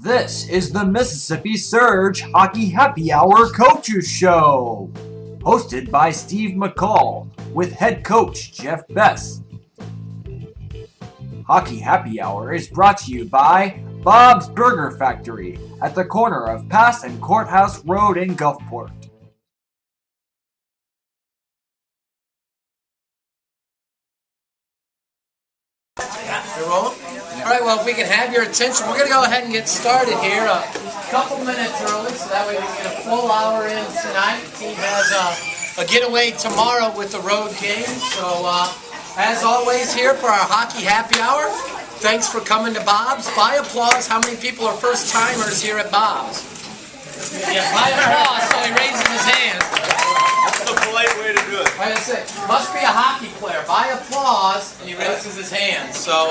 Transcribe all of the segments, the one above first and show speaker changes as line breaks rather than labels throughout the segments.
This is the Mississippi Surge Hockey Happy Hour Coaches Show, hosted by Steve McCall with head coach Jeff Bes. Hockey Happy Hour is brought to you by Bob's Burger Factory at the corner of Pass and Courthouse Road in Gulfport.
All right, well, if we can have your attention, we're going to go ahead and get started here a couple minutes early, so that way we can get a full hour in tonight. The team has a getaway tomorrow with the road game. So, as always, here for our Hockey Happy Hour, thanks for coming to Bob's. By applause, how many people are first-timers here at Bob's? Yeah, by applause, so he raises his hand.
That's the polite way to do it.
Like I said, must be a hockey player. By applause, and he raises his hand. So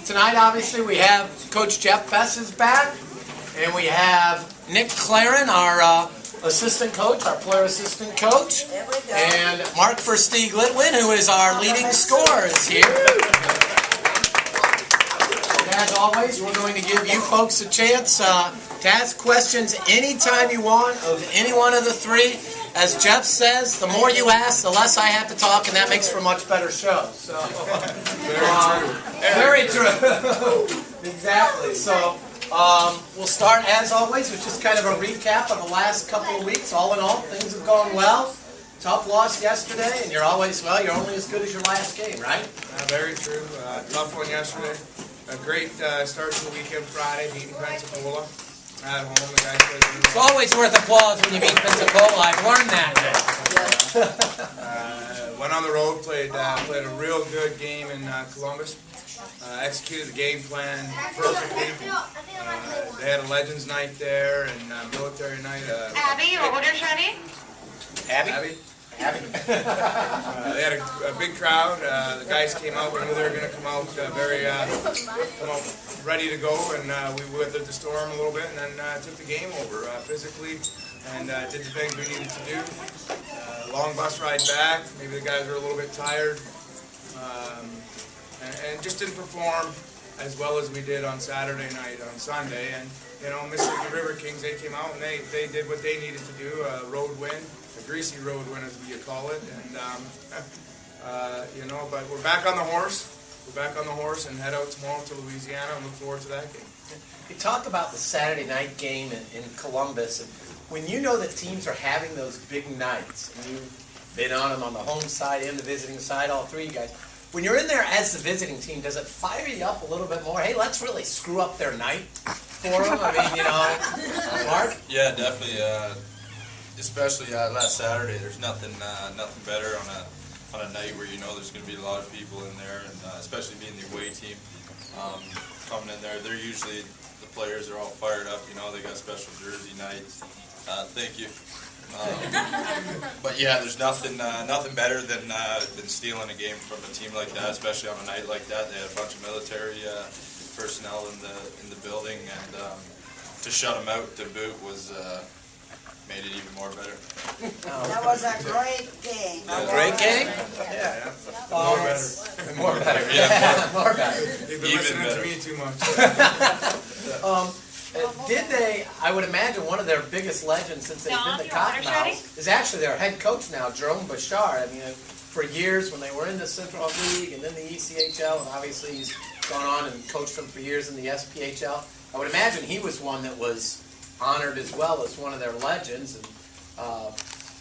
tonight, obviously, we have Coach Jeff Bes is back, and we have Nick Claren, our assistant coach, our player assistant coach, and Mark Versteeg-Lytwyn, who is our leading scorer, is here. And as always, we're going to give you folks a chance to ask questions anytime you want of any one of the three. As Jeff says, the more you ask, the less I have to talk, and that makes for a much better show. So, very true. Exactly. So, we'll start, as always, with just kind of a recap of the last couple of weeks. All in all, things have gone well. Tough loss yesterday, and you're always, well, you're only as good as your last game, right?
Very true. Tough one yesterday. A great start to the weekend Friday, beating Pensacola. At home, the guys played.
It's always worth applause when you beat Pensacola. I've learned that.
Went on the road, played a real good game in Columbus. Executed the game plan perfectly. They had a Legends night there and military night.
Abby, your order's ready?
Abby? They had a big crowd. The guys came out. We knew they were going to come out ready to go, and we weathered the storm a little bit, and then took the game over physically, and did the things we needed to do. Long bus ride back. Maybe the guys were a little bit tired, and just didn't perform as well as we did on Saturday night, on Sunday. And Mississippi River Kings, they came out and they did what they needed to do. A road win. A greasy road win, as we call it, and but we're back on the horse. We're back on the horse and head out tomorrow to Louisiana and look forward to that game.
You talk about the Saturday night game in Columbus, and when you know that teams are having those big nights, and you've been on them on the home side and the visiting side, all three of you guys, when you're in there as the visiting team, does it fire you up a little bit more? Hey, let's really screw up their night for them. I mean, Mark?
Yeah, definitely. Especially last Saturday, there's nothing better on a night where you know there's going to be a lot of people in there, and especially being the away team coming in there. They're usually, the players are all fired up. They got special jersey nights. Thank you. But yeah, there's nothing better than stealing a game from a team like that, especially on a night like that. They had a bunch of military personnel in the building, and to shut them out to boot was. Made it even more better.
That was a great game.
A great game?
Yeah.
More better.
Yeah,
more better.
You've been listening to me too much.
Did they, I would imagine one of their biggest legends since they've been the Cottonmouths is actually their head coach now, Jerome Bouchard. I mean, for years when they were in the Central League and then the ECHL, and obviously he's gone on and coached them for years in the SPHL, I would imagine he was one that was honored as well as one of their legends. And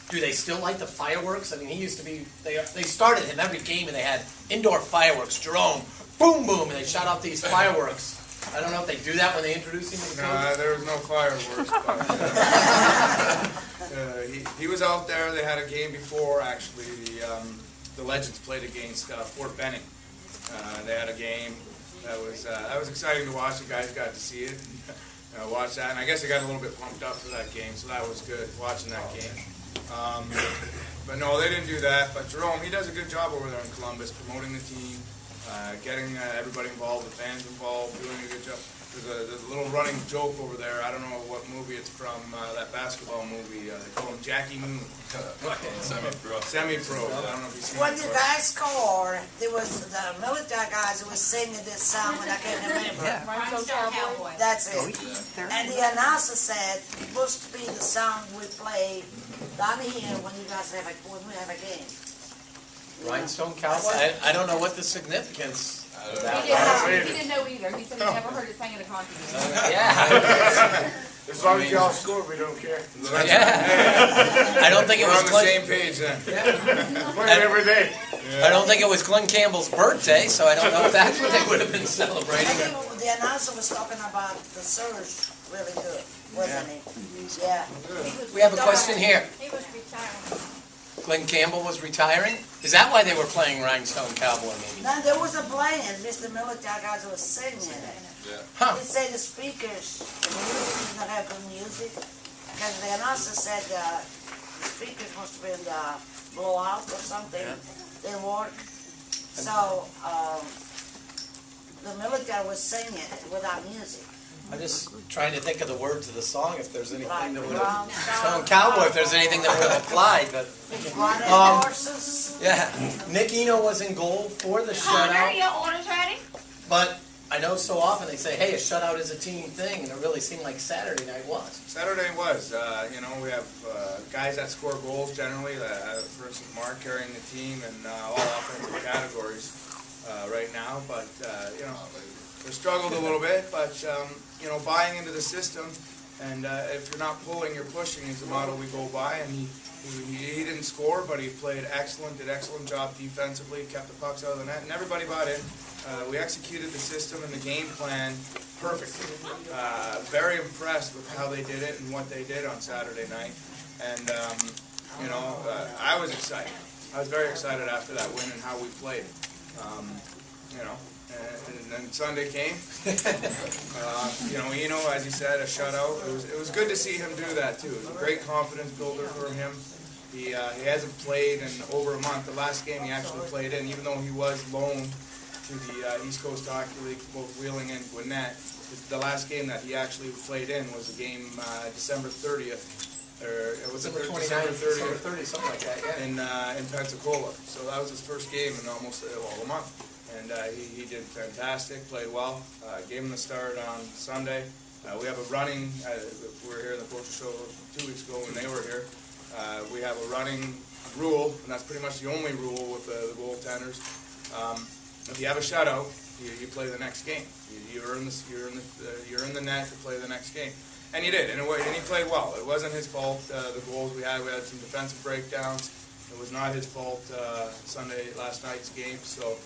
do they still like the fireworks? I mean, he used to be. They started him every game, and they had indoor fireworks. Jerome, boom, boom, and they shot off these fireworks. I don't know if they do that when they introduce him.
No, there was no fireworks. But, he was out there. They had a game before, actually. The Legends played against Fort Benning. They had a game that was exciting to watch. The guys got to see it. Watch that, and I guess I got a little bit pumped up for that game, so that was good, watching that game. But no, they didn't do that. But Jerome, he does a good job over there in Columbus, promoting the team, getting everybody involved, the fans involved, doing a good job. There's a little running joke over there. I don't know what movie it's from, that basketball movie. They call him Jackie Moon.
Semi-pro.
Semi-pro. I don't know if you've seen
When
it.
the guys scored, there was the military guys who were singing this song, and I can't remember.
Rhinestone Cowboy.
That's it. And the announcer said, it must be the song we play down here when you guys have when we have a game.
Rhinestone Cowboy? I don't know what the significance of that
He didn't know either. He said he never heard it sang at a concert.
Yeah.
As long as y'all score, we don't care.
Yeah. I don't think it
We're
was
on the
Clint.
same page then.
Play it every day.
I don't think it was Clint Campbell's birthday, so I don't know if that's what they would have been
I
celebrating.
think the announcer was talking about the surge really good, wasn't he? Yeah.
We have a question here.
He was retiring.
Clint Campbell was retiring? Is that why they were playing Rhinestone Cowboy, maybe?
Now, there was a playing, Mr. Military guys were singing it.
Huh.
They say the speakers, the music did not have good music, because the announcer said the speakers must have been blow out or something. They work. So, the military was singing it without music.
I'm just trying to think of the words of the song, if there's anything
Like
that would have...
Rhinestone
Stone Cowboy, if there's anything that would have applied, but...
Running
Um,
horses.
Yeah, Nick Eno was in goal for the
Connor,
shutout,
your order's ready?
but I know so often they say, hey, a shutout is a team thing, and it really seemed like Saturday night was.
Saturday was, we have guys that score goals generally. For instance, Mark carrying the team in all offensive categories right now. But, they struggled a little bit. But, buying into the system, and if you're not pulling, you're pushing is the model we go by. And he didn't score, but he played excellent, did excellent job defensively, kept the pucks out of the net, and everybody bought in. We executed the system and the game plan perfectly. Very impressed with how they did it and what they did on Saturday night. And, I was excited. I was very excited after that win and how we played. And then Sunday came. Eno, as he said, a shutout. It was good to see him do that, too. It was a great confidence builder for him. He hasn't played in over a month. The last game he actually played in, even though he was loaned to the East Coast Hockey League, both Wheeling and Gwinnett. The last game that he actually played in was the game December 30th. Or it was
December 29th,
December 30th.
December 30th, something like that, yeah.
In Pensacola. So that was his first game in almost a month. And he did fantastic, played well. Gave him the start on Sunday. We have a running, we were here in the Coach Show 2 weeks ago when they were here. We have a running rule, and that's pretty much the only rule with the goaltenders. If you have a shutout, you play the next game. You're in the net to play the next game. And he did, and he played well. It wasn't his fault, the goals we had some defensive breakdowns. It was not his fault last night's game. So,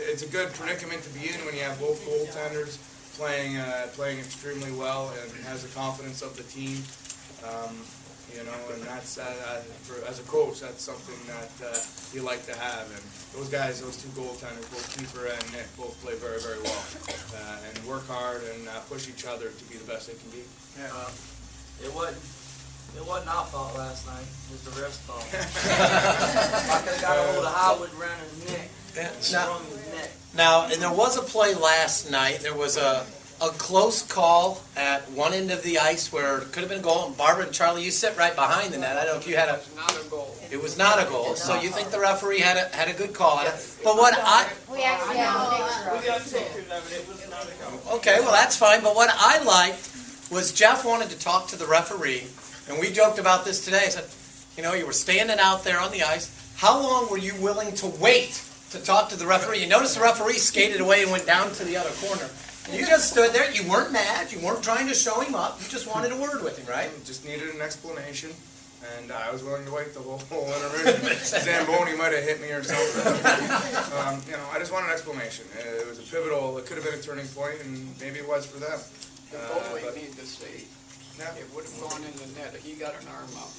it's a good predicament to be in when you have both goaltenders playing extremely well and has the confidence of the team. And that's as a coach, that's something that you like to have. And those two goaltenders, both Keeper and Nick, both play very, very well and work hard and push each other to be the best they can be.
It wasn't our fault last night. It was the ref's fault. I could have got a hold of Howard around his neck. Sprung his neck.
Now, and there was a play last night. There was a close call at one end of the ice where it could have been a goal. And Barbara and Charlie, you sit right behind the net. I don't know if you had a...
It was not a goal.
It was not a goal. So you think the referee had a good call on it. But what
We actually have a
We got pictures of it. It was not a goal.
Okay, well that's fine. But what I liked was Jeff wanted to talk to the referee, and we joked about this today. I said, you were standing out there on the ice. How long were you willing to wait to talk to the referee? You notice the referee skated away and went down to the other corner. You just stood there. You weren't mad. You weren't trying to show him up. You just wanted a word with him, right?
Just needed an explanation, and I was willing to wait the whole intermission. Zamboni might have hit me or something. I just wanted an explanation. It was a pivotal. It could have been a turning point, and maybe it was for them.
The goalie needed to say
Yeah.
it would have gone in the net. He got an arm out.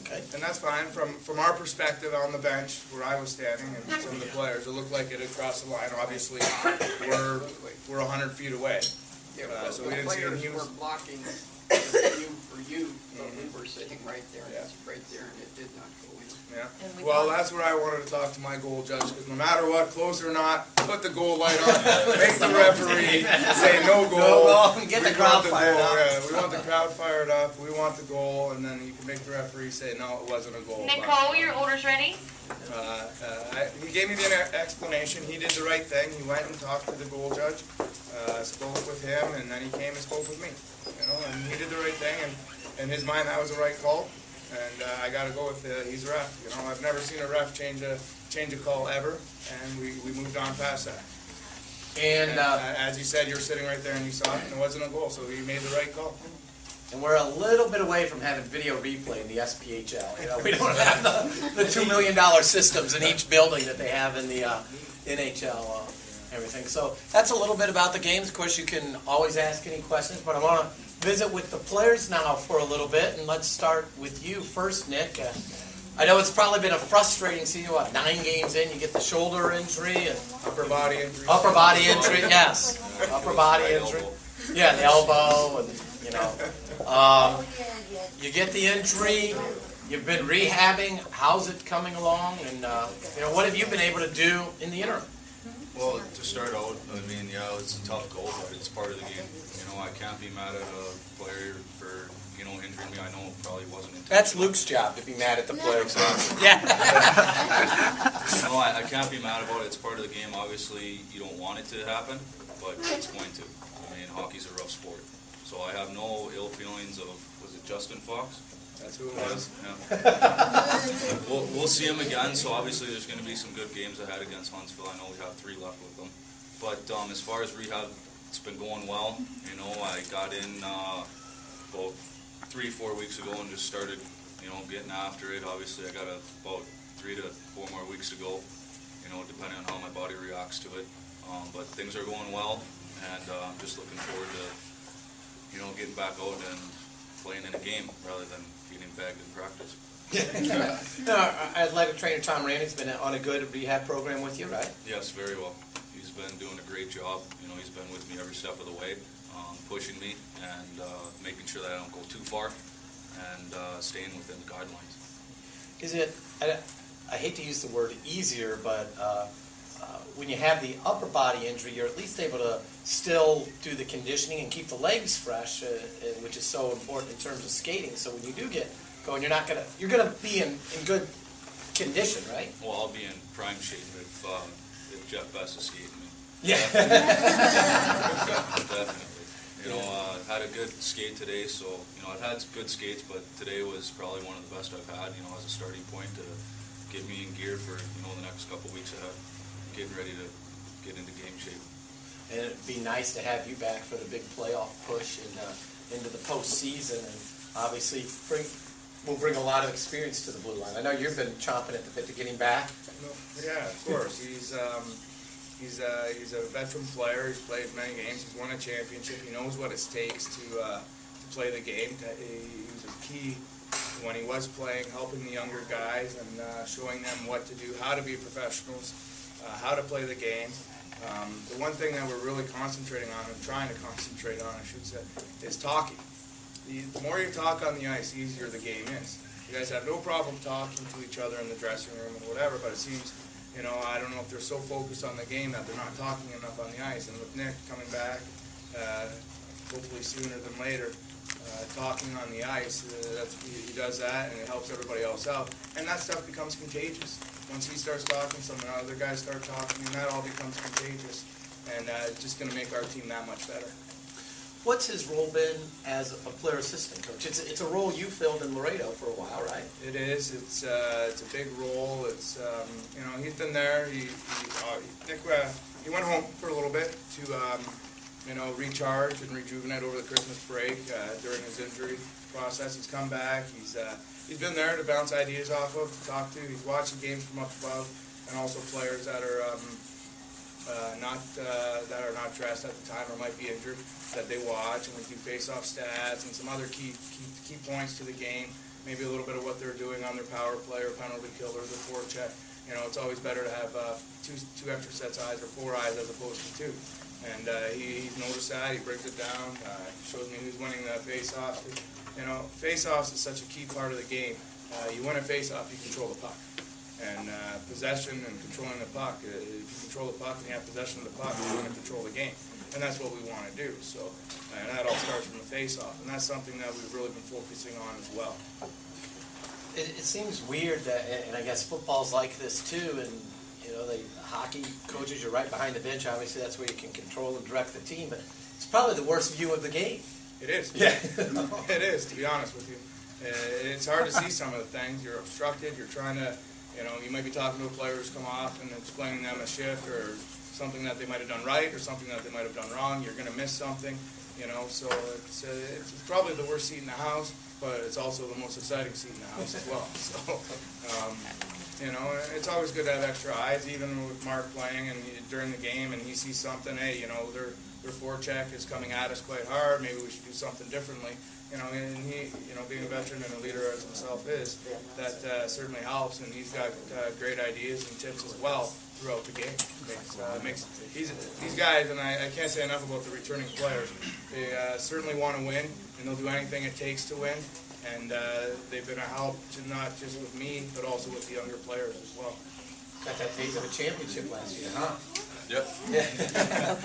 Okay.
And that's fine. From our perspective on the bench, where I was standing, and some of the players, it looked like it had crossed the line. Obviously, we're 100 feet away.
Yeah, but
so
the
we didn't see him.
players
He was
were blocking. You for you, but we were sitting right there, and it's right there, and it did not go in.
Yeah.
And we
Well,
thought-
that's where I wanted to talk to my goal judge, because no matter what, close or not, put the goal light on, make the referee say no goal.
No goal, and get the
We
crowd
want
fired
goal,
up.
Yeah, we want the crowd fired up, we want the goal, and then you can make the referee say, no, it wasn't a goal.
Nicole, your order's ready.
He gave me the explanation, he did the right thing, he went and talked to the goal judge, spoke with him, and then he came and spoke with me. You know, and he did the right thing, and in his mind that was the right call, and I got to go with he's a ref. You know, I've never seen a ref change a call ever, and we moved on past that.
And
As you said, you were sitting right there and you saw it, and it wasn't a goal, so he made the right call.
And we're a little bit away from having video replay in the SPHL. You know, we don't have the $2 million systems in each building that they have in the NHL. Everything. So that's a little bit about the games. Of course, you can always ask any questions, but I want to visit with the players now for a little bit, and let's start with you first, Nick. I know it's probably been a frustrating season. What, 9 games in, you get the shoulder injury and
Upper body injury.
upper body injury. Yes, upper body injury. Yeah, the elbow, and you know, you get the injury. You've been rehabbing. How's it coming along? And you know, what have you been able to do in the interim?
Well, to start out, I mean, yeah, it's a tough goal, but it's part of the game. You know, I can't be mad at a player for, you know, injuring me. I know it probably wasn't intentional.
That's Luke's job, to be mad at the players. Yeah.
No, I can't be mad about it. It's part of the game. Obviously, you don't want it to happen, but it's going to. I mean, hockey's a rough sport. So I have no ill feelings of, was it Justin Fox?
That's who it was.
Yeah. We'll see him again, so obviously there's going to be some good games ahead against Huntsville. I know we have 3 left with them. But as far as rehab, it's been going well. You know, I got in about 3-4 weeks ago and just started, you know, getting after it. Obviously, I got about 3 to 4 more weeks to go, you know, depending on how my body reacts to it. But things are going well, and I'm just looking forward to, you know, getting back out and playing in a game rather than getting bagged in practice.
No, athletic trainer Tom Randy's been on a good rehab program with you, right?
Yes, very well. He's been doing a great job. You know, he's been with me every step of the way, pushing me and making sure that I don't go too far and staying within the guidelines.
Is it, I hate to use the word easier, but when you have the upper body injury, you're at least able to still do the conditioning and keep the legs fresh, which is so important in terms of skating. So when you do get going, you're gonna be in good condition, right?
Well, I'll be in prime shape if Jeff Bes is skating me.
Yeah.
Definitely. You know, had a good skate today, so, you know, I've had good skates, but today was probably one of the best I've had, you know, as a starting point to get me in gear for, you know, the next couple of weeks ahead, getting ready to get into game shape.
And it'd be nice to have you back for the big playoff push and into the postseason, and obviously will bring a lot of experience to the blue line. I know you've been chomping at the bit to get him back.
Yeah, of course. He's a veteran player. He's played many games. He's won a championship. He knows what it takes to play the game. He was a key when he was playing, helping the younger guys and showing them what to do, how to be professionals, how to play the game. The one thing that we're really concentrating on, and trying to concentrate on, I should say, is talking. The more you talk on the ice, the easier the game is. You guys have no problem talking to each other in the dressing room and whatever, but it seems, you know, I don't know if they're so focused on the game that they're not talking enough on the ice. And with Nick coming back, hopefully sooner than later, talking on the ice, he does that, and it helps everybody else out. And that stuff becomes contagious. Once he starts talking, some of the other guys start talking, and that all becomes contagious. And it's just going to make our team that much better.
What's his role been as a player assistant coach? It's a role you filled in Laredo for a while, right?
It is. It's a big role. It's you know, he's been there. He went home for a little bit to you know, recharge and rejuvenate over the Christmas break during his injury process. He's come back. He's been there to bounce ideas off of, to talk to. He's watching games from up above, and also players that are not dressed at the time or might be injured, that they watch, and we do face-off stats and some other key points to the game, maybe a little bit of what they're doing on their power play or penalty kill or their forecheck. You know, it's always better to have two extra sets of eyes or 4 eyes as opposed to 2. And he's noticed that. He brings it down. Shows me who's winning the face-offs. You know, face-offs is such a key part of the game. You win a face-off, you control the puck. And possession and controlling the puck. If you control the puck and you have possession of the puck, you're going to control the game. And that's what we want to do. So, and that all starts from the face-off. And that's something that we've really been focusing on as well.
It seems weird that, and I guess football's like this too, and you know, the hockey coaches, you're right behind the bench, obviously that's where you can control and direct the team, but it's probably the worst view of the game.
It is.
Yeah.
It is, to be honest with you. It's hard to see some of the things. You're obstructed, you're trying to, you know, you might be talking to a player who's come off and explaining them a shift or something that they might have done right or something that they might have done wrong. You're going to miss something, you know, so it's probably the worst seat in the house, but it's also the most exciting seat in the house as well. So, you know, it's always good to have extra eyes, even with Mark playing and during the game, and he sees something, hey, you know, their forecheck is coming at us quite hard, maybe we should do something differently. You know, and he, you know, being a veteran and a leader as himself is, that certainly helps, and he's got great ideas and tips as well throughout the game. These guys, and I can't say enough about the returning players, they certainly want to win, and they'll do anything it takes to win, and they've been a help to not just with me, but also with the younger players as well.
Got that taste of a championship last year, huh?
Yep.
Yeah.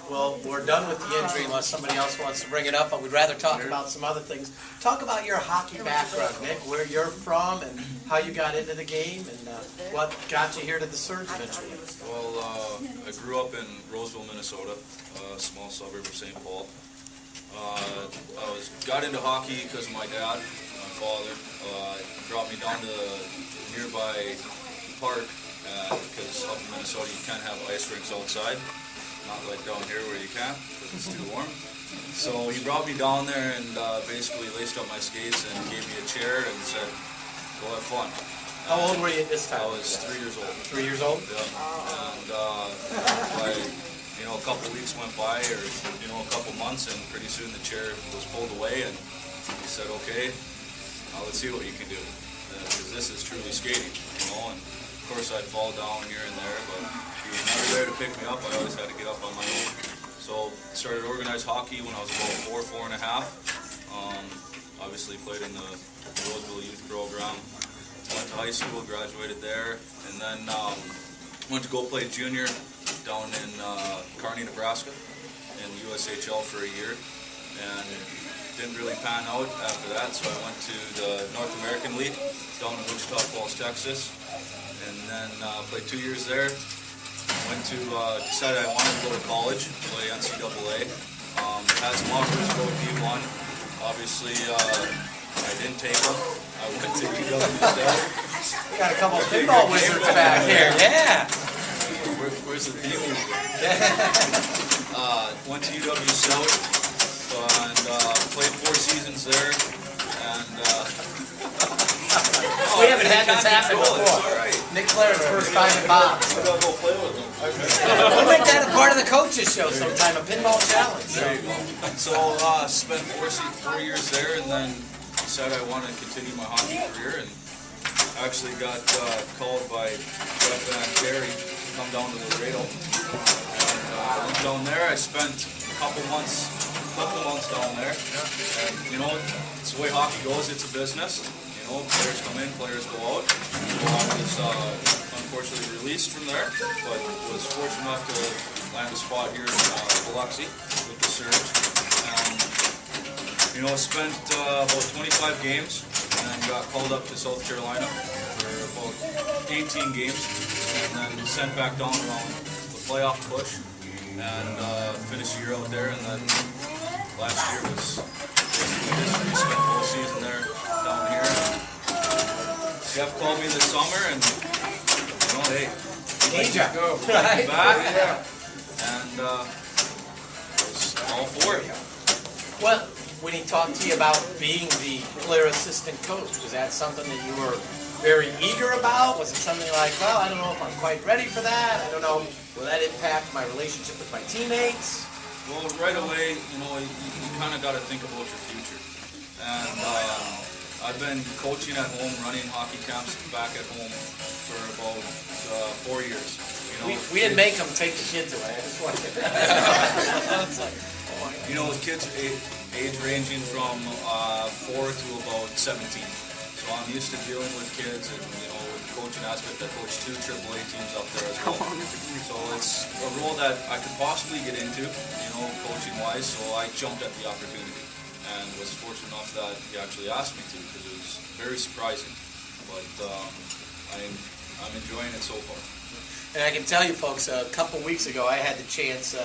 Well, we're done with the injury unless somebody else wants to bring it up, but we'd rather talk about some other things. Talk about your hockey background, Nick, where you're from and how you got into the game and what got you here to the Surge eventually.
Well, I grew up in Roseville, Minnesota, a small suburb of St. Paul. I got into hockey because of my dad, my father. Brought me down to the nearby park because up in Minnesota you can't have ice rinks outside. Not like down here where you can't because it's too warm. So he brought me down there and basically laced up my skates and gave me a chair and said, go have fun.
How old were you at this time?
I was 3 years old.
3 years old?
Yeah. And by, you know, a couple weeks went by, or, you know, a couple months, and pretty soon the chair was pulled away and he said, okay, let's see what you can do. Because this is truly skating, you know, and of course I'd fall down here and there, but he was never there to pick me up. I always had to get up on my own. So started organized hockey when I was about 4 and a half. Obviously played in the Roseville youth program. Went to high school, graduated there, and then went to go play junior down in Kearney, Nebraska, in USHL for a year, and didn't really pan out after that. So I went to the North American League down in Wichita Falls, Texas. And then played 2 years there. Went to, decided I wanted to go to college, play NCAA. Had some offers to go to D1. Obviously, I didn't take them. I went to UW South.
We got a couple of pinball wizards back here, yeah.
Where's the theme music? Went to UW South and played 4 seasons there. And
we haven't had this happen before.
Right.
Nick Claren's first time at Bob's.
I'm gonna go play with him.
We'll make that a part of the coaches show sometime, a pinball challenge.
There you go. So spent 4 years there, and then decided I wanted to continue my hockey career, and actually got called by Jeff and Terry to come down to Laredo. And I went down there. I spent a couple months down there, and you know, it's the way hockey goes. It's a business. You know, players come in, players go out. So I was unfortunately released from there, but was fortunate enough to land a spot here in Biloxi with the Surge. You know, spent about 25 games, and then got called up to South Carolina for about 18 games, and then sent back down around the playoff push, and finished the year out there. And then last year was basically history. Spent the whole season there down here. Jeff called me this summer, and you know, hey,
go
back, and was all for it.
Well, when he talked to you about being the player assistant coach, was that something that you were very eager about? Was it something like, well, I don't know if I'm quite ready for that. I don't know, will that impact my relationship with my teammates?
Well, right away, you know, you kind of got to think about your future. And, I've been coaching at home, running hockey camps back at home for about 4 years.
We didn't make them take the kids away. I just wanted to.
With kids age ranging from 4 to about 17. So I'm used to dealing with kids, and with the coaching aspect, I coach 2 AAA teams up there as well. So it's a role that I could possibly get into, coaching wise. So I jumped at the opportunity and was fortunate enough that he actually asked me to, because it was very surprising. But I'm enjoying it so far.
And I can tell you folks, a couple weeks ago I had the chance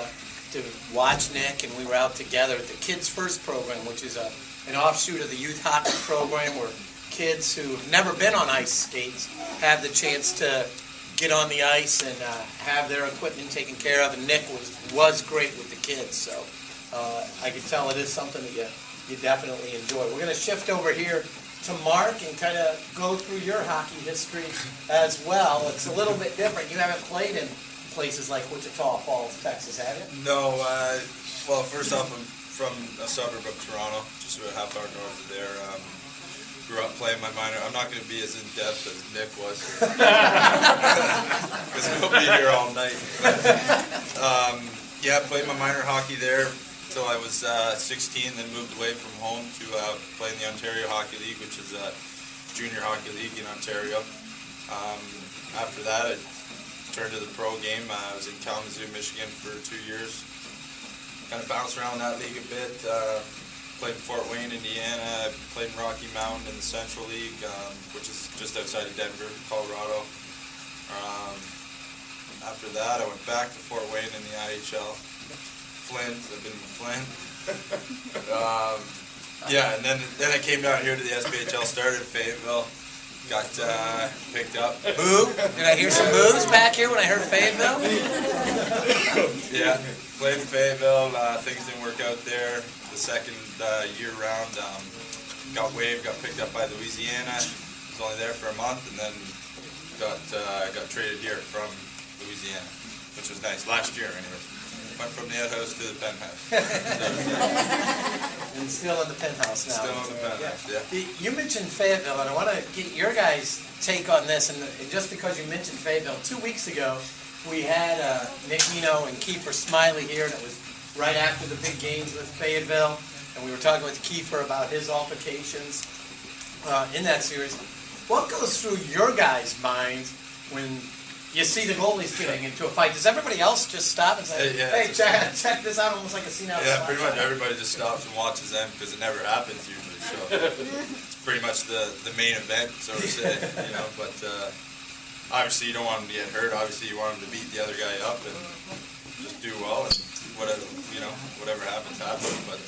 to watch Nick, and we were out together at the Kids First program, which is an offshoot of the youth hockey program where kids who've never been on ice skates have the chance to get on the ice and have their equipment taken care of, and Nick was great with the kids. So I can tell it is something that you definitely enjoy. We're going to shift over here to Mark and kind of go through your hockey history as well. It's a little bit different. You haven't played in places like Wichita Falls, Texas, have you?
No. Well, first off, I'm from a suburb of Toronto, just about half hour north of there. Grew up playing my minor. I'm not going to be as in depth as Nick was, because we'll be here all night. Yeah, played my minor hockey there until I was 16, then moved away from home to play in the Ontario Hockey League, which is a junior hockey league in Ontario. After that, I turned to the pro game. I was in Kalamazoo, Michigan for 2 years. Kind of bounced around that league a bit. Played in Fort Wayne, Indiana. Played in Rocky Mountain in the Central League, which is just outside of Denver, Colorado. After that, I went back to Fort Wayne in the IHL. Flint. I've been in Flint. Yeah, and then I came down here to the SPHL. Started in Fayetteville. Got picked up.
Boo! Did I hear some boos back here when I heard Fayetteville?
Yeah, played in Fayetteville. Things didn't work out there. The second year round, got waived. Got picked up by Louisiana. Was only there for a month, and then got traded here from Louisiana, which was nice. Last year, anyway. Went from the outhouse to the penthouse.
And still in the penthouse now.
Still in the penthouse, yeah.
You mentioned Fayetteville, and I want to get your guys' take on this. And just because you mentioned Fayetteville, 2 weeks ago we had Nick Eno and Kiefer Smiley here, and it was right after the big games with Fayetteville. And we were talking with Kiefer about his altercations in that series. What goes through your guys' minds when you see the goalies getting into a fight? Does everybody else just stop and say, hey, check this out, almost like a scene outside?
Yeah, pretty much everybody just stops and watches them, because it never happens usually. So it's pretty much the main event, so to say, But obviously you don't want them to get hurt. Obviously you want them to beat the other guy up and just do well, and whatever happens, happens. But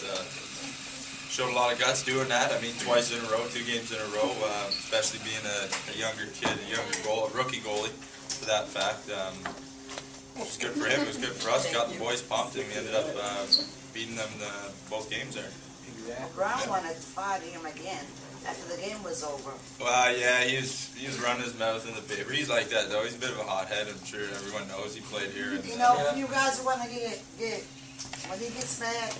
showed a lot of guts doing that. I mean, twice in a row, 2 games in a row, especially being a younger kid, a rookie goalie. For that fact, it was good for him. It was good for us. Got the boys pumped, and we ended up beating them both games there.
Brown wanted to fight him again after the game was over.
Well, yeah, he was running his mouth in the paper. He's like that though. He's a bit of a hothead. I'm sure everyone knows. He played here. And,
You guys want to get when he gets mad,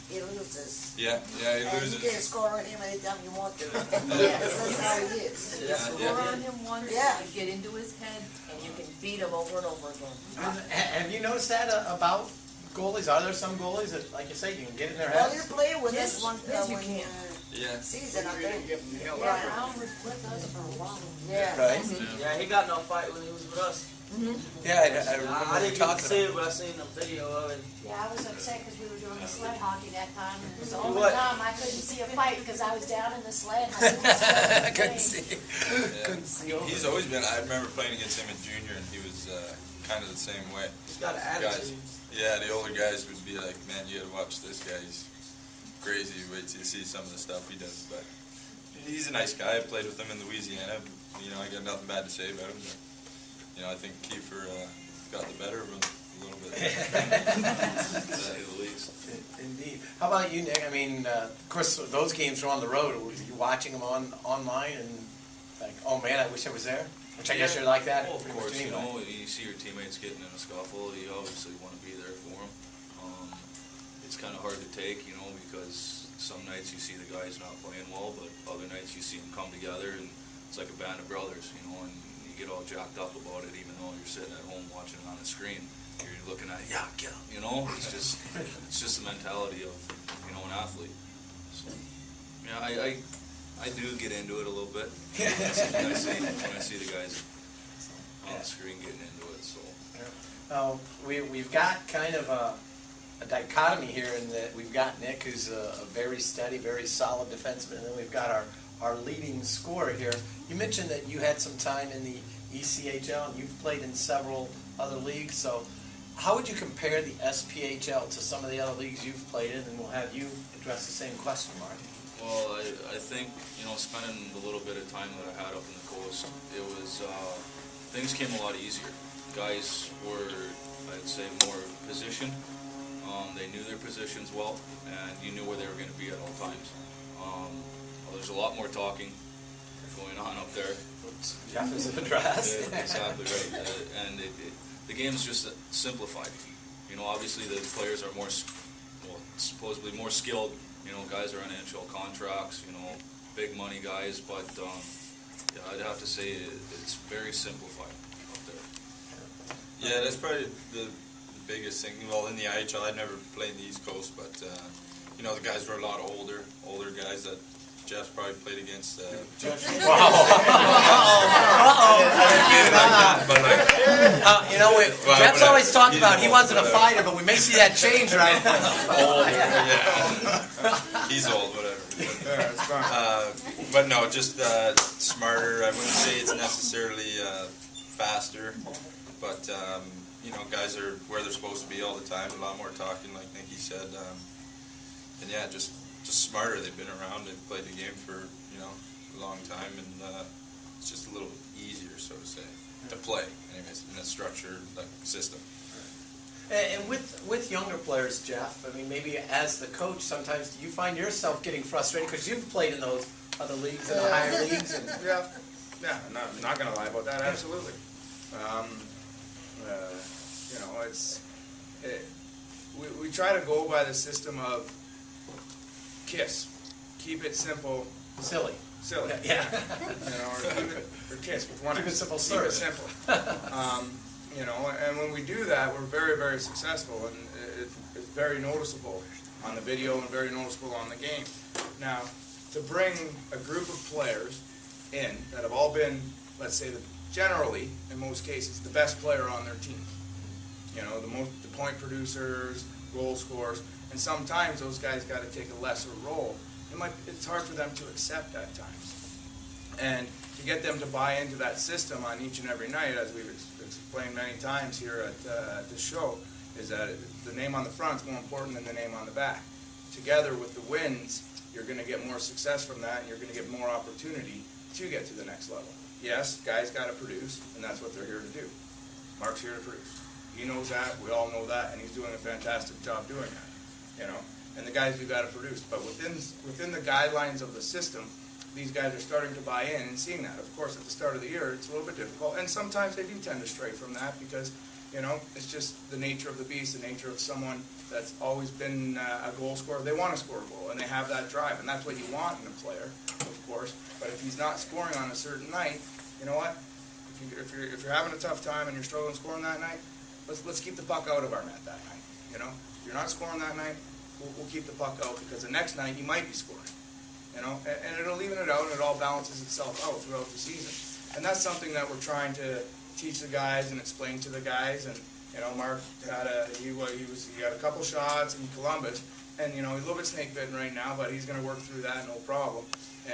he loses.
Yeah, he loses.
You can't score on him anytime you want to. That's how he is.
You score on him once, you get into his head, and you can beat him over and over again.
Have you noticed that about goalies? Are there some goalies that, like you say, you can get in their
Well,
heads?
you're playing with
Yes,
this one
yes, you can.
season, I think.
Brown was with us for a while.
Yeah.
Right?
Yeah, he got no fight when he was with us.
Yeah, I remember
I didn't get to
talking
see
about
it, but I seen the video of it.
Yeah, I was upset because we were doing the sled hockey that time, and it was the
You
only
what?
time I couldn't see a fight because I was down in the sled.
I couldn't see.
He's always been. I remember playing against him in junior, and he was kind of the same way.
He's got an attitude.
Yeah, the older guys would be like, "Man, you got to watch this guy. He's crazy. Wait till you see some of the stuff he does." But he's a nice guy. I played with him in Louisiana. I got nothing bad to say about him. But, I think Kiefer got the better of him a little bit. To say the least.
Indeed. How about you, Nick? I mean, of course, those games were on the road. Were you watching them online and like, oh man, I wish I was there? Which I guess you're like that.
Well, of
pretty much
course,
anyway.
you see your teammates getting in a scuffle, you obviously want to be there for them. it's kind of hard to take, you know, because some nights you see the guys not playing well, but other nights you see them come together and it's like a band of brothers, you know, and you get all jacked up about it, even though you're sitting at home watching it on the screen. You're looking at it, yeah, you know, it's just the mentality of, you know, an athlete. So, yeah, I do get into it a little bit when I see the guys on the screen getting into it. So
we've got kind of a dichotomy here in that we've got Nick, who's a very steady, very solid defenseman, and then we've got our leading scorer here. You mentioned that you had some time in the ECHL, and you've played in several other leagues. So how would you compare the SPHL to some of the other leagues you've played in, and we'll have you address the same question, Mark.
Well, I think, you know, spending the little bit of time that I had up in the coast, it was, things came a lot easier. Guys were, I'd say, more positioned. They knew their positions well, and you knew where they were going to be at all times. Well, there's a lot more talking going on up there.
Jeff is addressed.
Yeah, exactly right. And the game's just simplified. You know, obviously the players are more, well, supposedly more skilled. You know, guys are on NHL contracts, you know, big money guys, but yeah, I'd have to say it's very simplified up there.
Yeah, that's probably the biggest thing. Well, in the IHL, I'd never played in the East Coast, but you know, the guys were a lot older guys that Jeff's probably played against.
You know, Jeff's always talked about he wasn't a fighter, but we may see that change, right?
Older, yeah. He's old, whatever. But no, just smarter. I wouldn't say it's necessarily faster, but you know, guys are where they're supposed to be all the time. A lot more talking, like Nicky said, and yeah, just smarter. They've been around. They've played the game for, you know, a long time, and it's just a little easier, so to say, to play. Anyways, in a structured system.
And with younger players, Jeff, I mean, maybe as the coach, sometimes do you find yourself getting frustrated because you've played in those other leagues and the higher leagues? And
Yeah, I'm not going to lie about that. Absolutely. You know, we try to go by the system of KISS. Keep it simple.
Silly.
Yeah. You know, or KISS with one.
Keep it simple.
Keep it simple. You know, and when we do that, we're very, very successful, and it's very noticeable on the video and very noticeable on the game. Now, to bring a group of players in that have all been, let's say, generally, in most cases, the best player on their team. You know, the point producers, goal scorers, and sometimes those guys got to take a lesser role. It's hard for them to accept at times. And to get them to buy into that system on each and every night, as we've explained many times here at this show, is that the name on the front is more important than the name on the back. Together with the wins, you're going to get more success from that, and you're going to get more opportunity to get to the next level. Yes, guys got to produce, and that's what they're here to do. Mark's here to produce. He knows that, we all know that, and he's doing a fantastic job doing that. You know, and the guys do got to produce. But within the guidelines of the system, these guys are starting to buy in and seeing that. Of course, at the start of the year, it's a little bit difficult, and sometimes they do tend to stray from that because, you know, it's just the nature of the beast, the nature of someone that's always been a goal scorer. They want to score a goal, and they have that drive, and that's what you want in a player, of course. But if he's not scoring on a certain night, you know what? If you're having a tough time and you're struggling scoring that night, let's keep the puck out of our net that night. You know, if you're not scoring that night, we'll keep the puck out because the next night you might be scoring. You know, and it'll even it out, and it all balances itself out throughout the season. And that's something that we're trying to teach the guys and explain to the guys. And you know, Mark had he had a couple shots in Columbus, and you know, he's a little bit snake bitten right now, but he's going to work through that, no problem.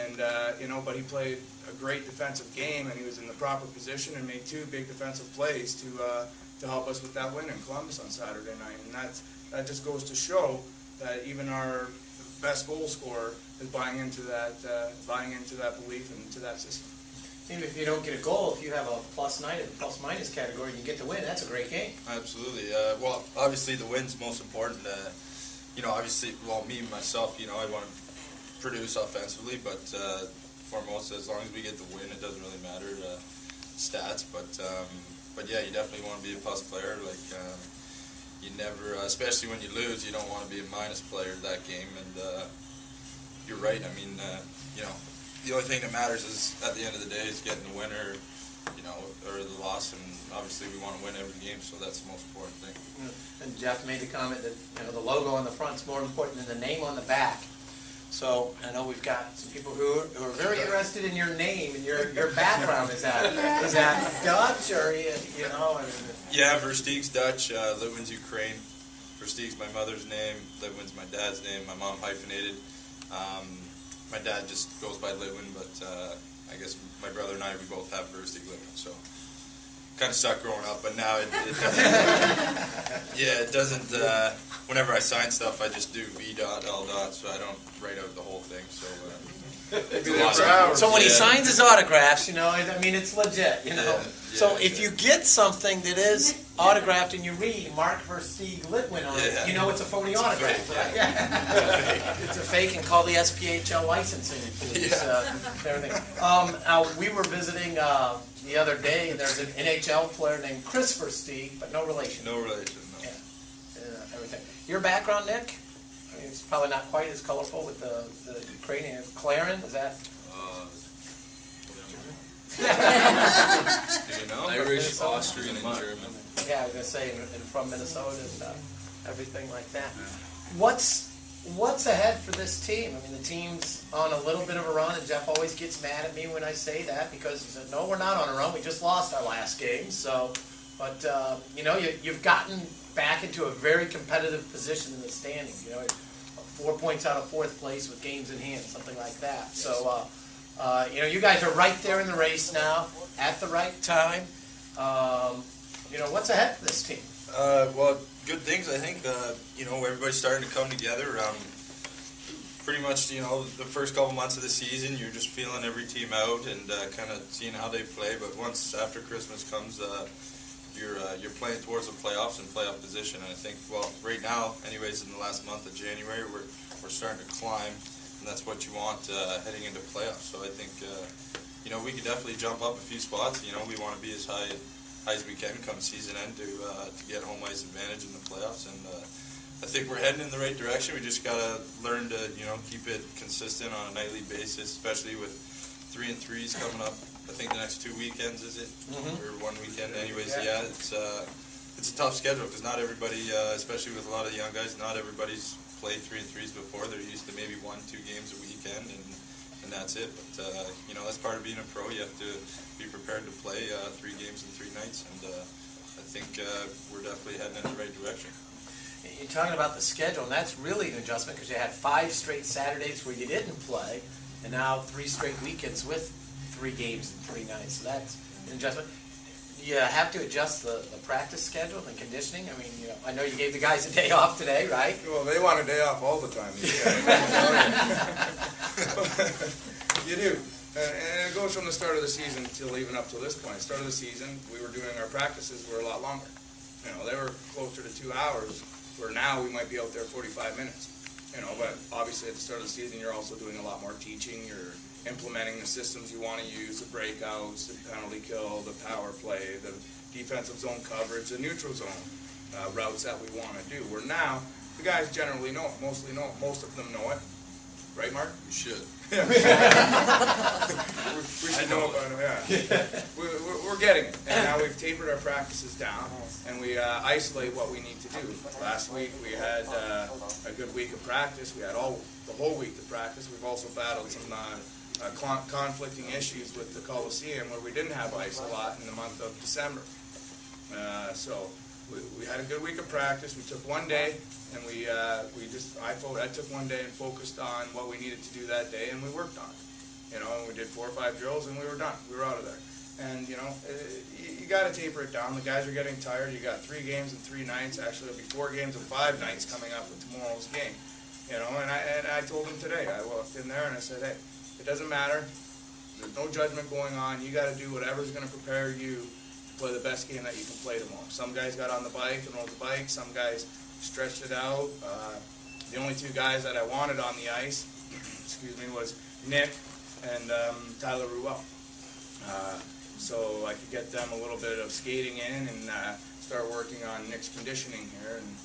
And you know, but he played a great defensive game, and he was in the proper position and made 2 big defensive plays to help us with that win in Columbus on Saturday night. And that just goes to show that even our best goal scorer is buying into that belief and into that system.
Even if you don't get a goal, if you have a plus minus category, and you get the win. That's a great game.
Absolutely. Well, obviously the win's most important. You know, obviously, well, me myself, you know, I want to produce offensively, but foremost, as long as we get the win, it doesn't really matter stats. But yeah, you definitely want to be a plus player. Like you never, especially when you lose, you don't want to be a minus player that game. And you're right. I mean, you know, the only thing that matters is at the end of the day is getting the winner, you know, or the loss. And obviously, we want to win every game, so that's the most important thing.
And Jeff made the comment that, you know, the logo on the front is more important than the name on the back. So I know we've got some people who are very interested in your name and your background. Is that Dutch or you know?
Yeah, Versteeg's Dutch, Lytwyn's Ukraine. Versteeg's my mother's name, Lytwyn's my dad's name. My mom hyphenated. My dad just goes by Lytwyn, but I guess my brother and I, we both have Versteeg-Lytwyn, so kind of sucked growing up, but now it doesn't. Yeah, it doesn't. Whenever I sign stuff, I just do V.L. so I don't write out the whole thing.
So when he signs his autographs, you know, I mean, it's legit, you know.
Yeah,
so if you get something that is autographed and you read Mark Versteeg-Lytwyn on it, you know it's a phony autograph, right? Yeah. It's a fake, and call the SPHL licensing police. Everything. We were visiting the other day, and there's an NHL player named Chris Versteeg, but no relation.
No relation, no.
Yeah. Everything. Your background, Nick? I mean, it's probably not quite as colorful with the Ukrainian. Claren, is that?
You know? Irish, Austrian, and German.
Yeah, I was going to say, and from Minnesota and everything like that. Yeah. What's ahead for this team? I mean, the team's on a little bit of a run, and Jeff always gets mad at me when I say that because he said, no, we're not on a run. We just lost our last game. So, but, you know, you've gotten back into a very competitive position in the standings. You know, 4 points out of fourth place with games in hand, something like that. So, you know, you guys are right there in the race now, at the right time. You know, what's ahead for this team?
Well, good things, I think. You know, everybody's starting to come together. Pretty much, you know, the first couple months of the season, you're just feeling every team out and kind of seeing how they play. But once after Christmas comes, you're playing towards the playoffs and playoff position. And I think, well, right now, anyways, in the last month of January, we're starting to climb, and that's what you want heading into playoffs. So I think, you know, we could definitely jump up a few spots. You know, we want to be as high as we can come season end to get home ice advantage in the playoffs. And I think we're heading in the right direction. We just got to learn to, you know, keep it consistent on a nightly basis, especially with 3 and 3s coming up. I think the next 2 weekends, is it? Or one weekend. Anyways, yeah, it's a tough schedule because not everybody, especially with a lot of young guys, not everybody's played 3 and 3s before. They're used to maybe 1-2 games a weekend, and that's it. But, you know, that's part of being a pro. You have to be prepared to play 3 games in 3 nights, and I think we're definitely heading in the right direction.
You're talking about the schedule, and that's really an adjustment because you had 5 straight Saturdays where you didn't play, and now 3 straight weekends with 3 games in 3 nights. So that's an adjustment. You have to adjust the practice schedule and conditioning. I mean, you know, I know you gave the guys a day off today, right?
Well, they want a day off all the time. You do. And it goes from the start of the season till even up to this point. Start of the season, we were doing our practices were a lot longer. You know, they were closer to 2 hours, where now we might be out there 45 minutes. You know, but obviously at the start of the season, you're also doing a lot more teaching. You're implementing the systems you want to use, the breakouts, the penalty kill, the power play, the defensive zone coverage, the neutral zone routes that we want to do. Where now, the guys generally know it, mostly know it. Most of them know it. Right, Mark?
We should.
we should know about it, yeah. We're getting it. And now we've tapered our practices down, and we isolate what we need to do. Last week we had a good week of practice. We had the whole week to practice. We've also battled some conflicting issues with the Coliseum where we didn't have ice a lot in the month of December. So we had a good week of practice. We took 1 day, and I took 1 day and focused on what we needed to do that day, and we worked on it. You know, we did 4 or 5 drills, and we were done. We were out of there. And, you know, you got to taper it down. The guys are getting tired. You got 3 games and 3 nights. Actually, there'll be 4 games and 5 nights coming up with tomorrow's game. You know, and I told them today. I walked in there and I said, hey, it doesn't matter. There's no judgment going on. You got to do whatever's going to prepare you to play the best game that you can play tomorrow. Some guys got on the bike and rode the bike. Some guys stretched it out. The only 2 guys that I wanted on the ice, was Nick and Tyler Ruel. So I could get them a little bit of skating in and start working on Nick's conditioning here, and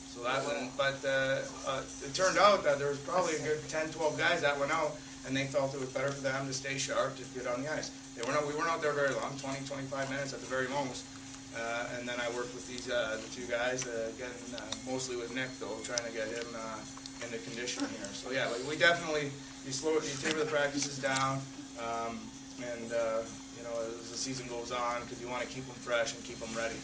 so that went. But it turned out that there was probably a good 10, 12 guys that went out, and they felt it was better for them to stay sharp to get on the ice. We weren't out there very long, 20, 25 minutes at the very most. And then I worked with these the two guys, again, mostly with Nick though, trying to get him into condition here. So yeah, we definitely you taper the practices down, and you know, as the season goes on, because you want to keep them fresh and keep them ready.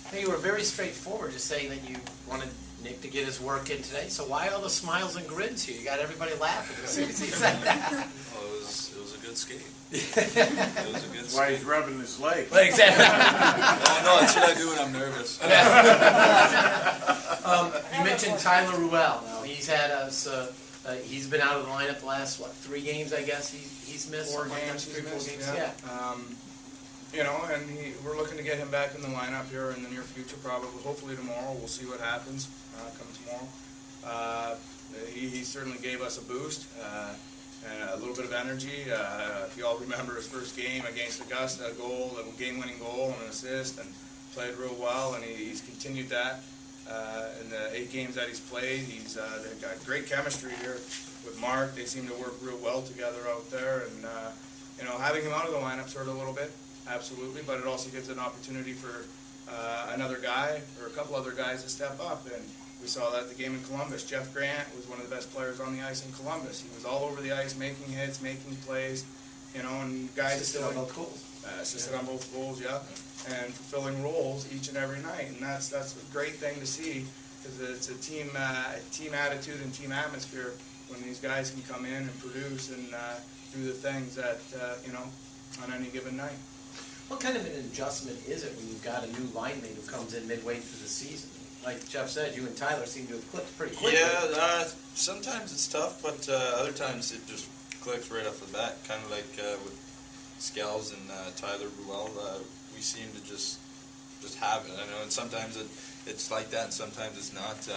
Hey, you were very straightforward, just saying that you wanted Nick to get his work in today. So why all the smiles and grins here? You got everybody laughing as soon as he said that.
Well, it was a good skate. It was a good skate.
Why he's rubbing his leg.
Well, exactly.
No, that's what I do when I'm nervous.
You mentioned Tyler Ruel. Now he's had us. He's been out of the lineup the last 3 games, I guess. He's missed
4 games.
Three, 4 games.
Yeah. You know, and we're looking to get him back in the lineup here in the near future, probably, hopefully tomorrow. We'll see what happens come tomorrow. He certainly gave us a boost and a little bit of energy. If you all remember his first game against Augusta, a game-winning goal and an assist, and played real well, and he's continued that. In the 8 games that he's played, they've got great chemistry here with Mark. They seem to work real well together out there, and you know, having him out of the lineup hurt a little bit. Absolutely, but it also gives an opportunity for another guy or a couple other guys to step up, and we saw that the game in Columbus. Jeff Grant was one of the best players on the ice in Columbus. He was all over the ice, making hits, making plays, you know, and guys
assisted on both goals.
Assisted on both goals, yeah, and fulfilling roles each and every night, and that's a great thing to see, because it's a team attitude and team atmosphere when these guys can come in and produce and do the things that you know, on any given night.
What kind of an adjustment is it when you've got a new line mate who comes in midway through the season? Like Jeff said, you and Tyler seem to have clicked pretty quickly.
Yeah, sometimes it's tough, but other times it just clicks right off the bat. Kind of like with Scales and Tyler Ruel, we seem to just have it. I know, and sometimes it's like that, and sometimes it's not.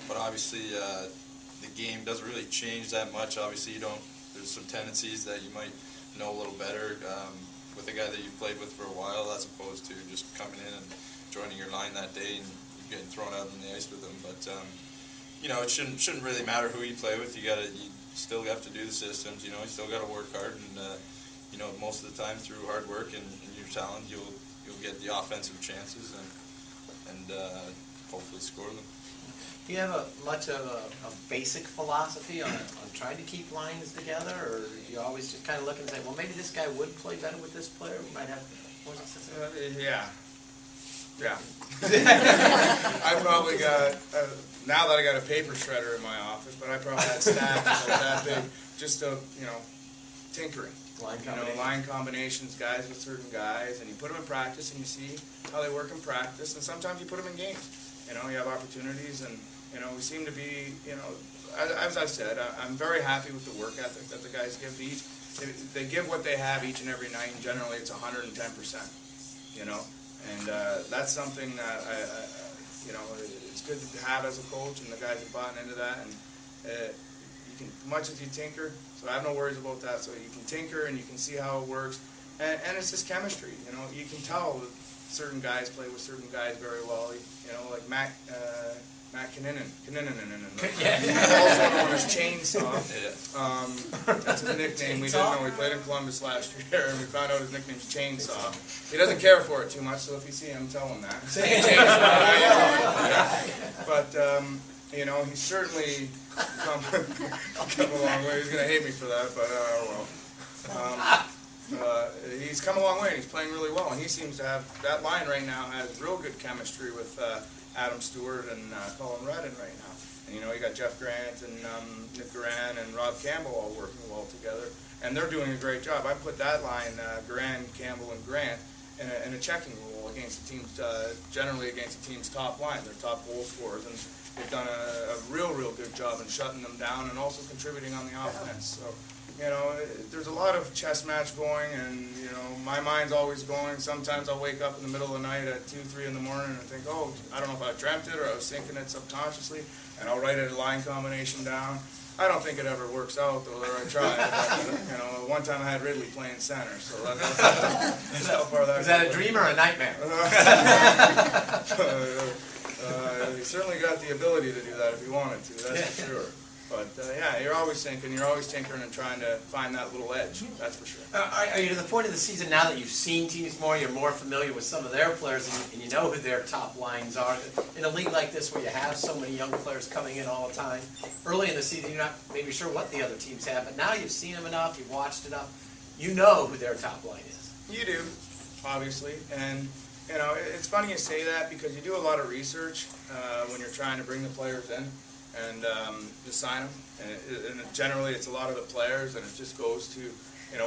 But obviously, the game doesn't really change that much. Obviously, there's some tendencies that you might know a little better with a guy that you've played with for a while, as opposed to just coming in and joining your line that day and getting thrown out on the ice with them. But you know, it shouldn't really matter who you play with. You still have to do the systems. You know, you still got to work hard, and you know, most of the time through hard work and your talent, you'll get the offensive chances and hopefully score them.
Do you have much of a basic philosophy on trying to keep lines together, or do you always just kind of look and say, well, maybe this guy would play better with this player? We might have more success.
Yeah. I probably got, now that I got a paper shredder in my office, but I probably had stacks about that big, just you know, tinkering. Line combinations, guys with certain guys, and you put them in practice and you see how they work in practice, and sometimes you put them in games. You know, you have opportunities, and you know, we seem to be, you know, as I said, I'm very happy with the work ethic that the guys give to each. They give what they have each and every night, and generally it's 110%. You know, and that's something that you know, it's good to have as a coach, and the guys have bought into that. And you can, much as you tinker, so I have no worries about that. So you can tinker and you can see how it works, and it's just chemistry. You know, you can tell that certain guys play with certain guys very well. You know, like Matt Kinninan, also known as Chainsaw. That's his nickname. We didn't know. We played in Columbus last year, and we found out his nickname's Chainsaw. He doesn't care for it too much, so if you see him, tell him that. But you know, he's certainly come a long way. He's gonna hate me for that, but well. He's come a long way, and he's playing really well, and he seems to have, that line right now has real good chemistry with Adam Stewart and Colin Redden right now. And you know, you got Jeff Grant and Nick Duran and Rob Campbell all working well together, and they're doing a great job. I put that line, Duran, Campbell, and Grant, in a checking role against the team's, generally against the team's top line, their top goal scorers, and they've done a real good job in shutting them down and also contributing on the offense. So, you know, there's a lot of chess match going, and, you know, my mind's always going. Sometimes I'll wake up in the middle of the night at 2, 3 in the morning and think, oh, I don't know if I dreamt it or I was thinking it subconsciously, and I'll write a line combination down. I don't think it ever works out, though, or I tried. But, one time I had Ridley playing center, so that's how far that
Was that a dream or a nightmare?
He certainly got the ability to do that if he wanted to, that's for sure. But, you're always thinking, you're always tinkering and trying to find that little edge, that's for sure.
Are you to the point of the season now that you've seen teams more, you're more familiar with some of their players, and you know who their top lines are? In a league like this where you have so many young players coming in all the time, early in the season you're not maybe sure what the other teams have, but now you've seen them enough, you've watched enough, you know who their top line is.
You do, obviously, and it's funny you say that because you do a lot of research when you're trying to bring the players in and to sign them, and generally it's a lot of the players, and it just goes to, a